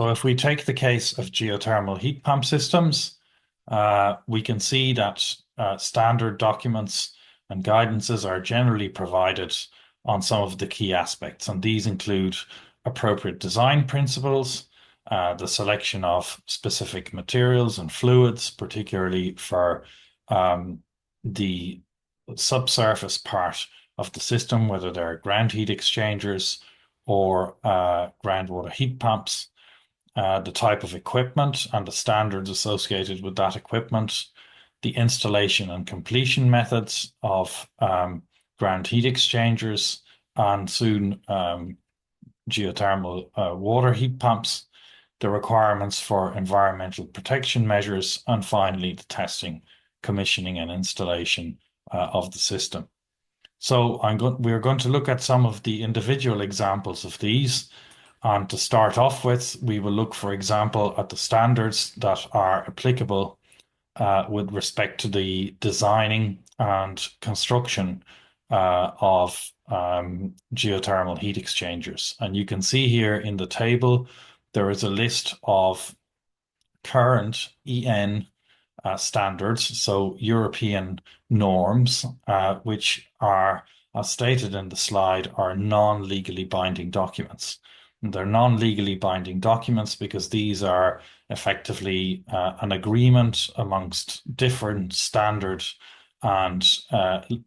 So if we take the case of geothermal heat pump systems, we can see that standard documents and guidances are generally provided on some of the key aspects, and these include appropriate design principles, the selection of specific materials and fluids, particularly for the subsurface part of the system, whether they're ground heat exchangers or groundwater heat pumps, the type of equipment and the standards associated with that equipment, the installation and completion methods of ground heat exchangers, and soon geothermal water heat pumps, the requirements for environmental protection measures, and finally the testing, commissioning, and installation of the system. So we're going to look at some of the individual examples of these. And to start off with, we will look, for example, at the standards that are applicable with respect to the designing and construction of geothermal heat exchangers. And you can see here in the table, there is a list of current EN standards, so European norms, which are, as stated in the slide, are non-legally binding documents. And they're non-legally binding documents because these are effectively an agreement amongst different standard and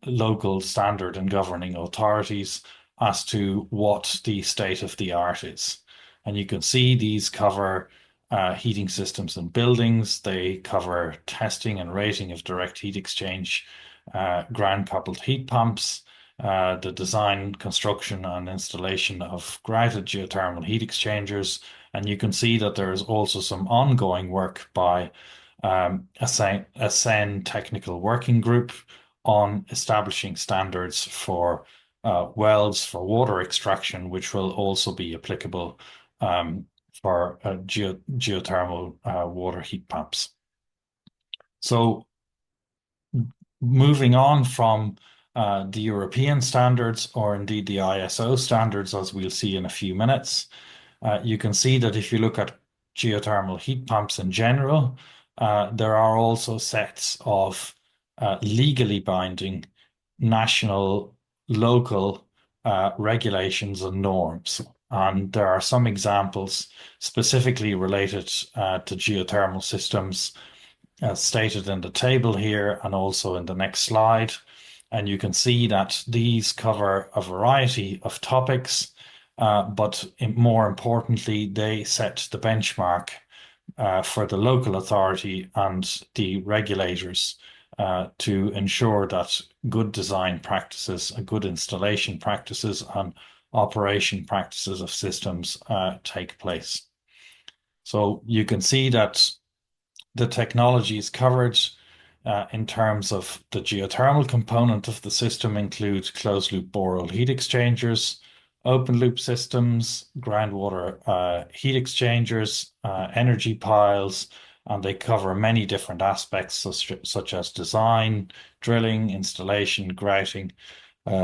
local standard and governing authorities as to what the state of the art is. And you can see these cover heating systems in buildings. They cover testing and rating of direct heat exchange, ground-coupled heat pumps, the design, construction, and installation of grouted geothermal heat exchangers. And you can see that there is also some ongoing work by Hossein Technical Working Group on establishing standards for wells for water extraction, which will also be applicable for geothermal water heat pumps. So moving on from the European standards, or indeed the ISO standards, as we'll see in a few minutes, you can see that if you look at geothermal heat pumps in general, there are also sets of legally binding national, local regulations and norms. And there are some examples specifically related to geothermal systems as stated in the table here and also in the next slide. And you can see that these cover a variety of topics, but more importantly, they set the benchmark for the local authority and the regulators to ensure that good design practices, good installation practices, and operation practices of systems take place. So you can see that the technologies covered in terms of the geothermal component of the system include closed-loop borehole heat exchangers, open-loop systems, groundwater heat exchangers, energy piles, and they cover many different aspects such as design, drilling, installation, grouting,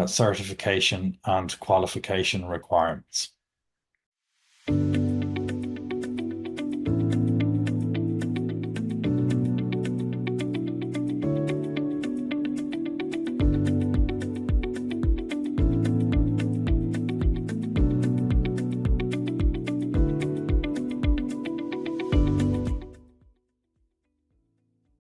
certification, and qualification requirements.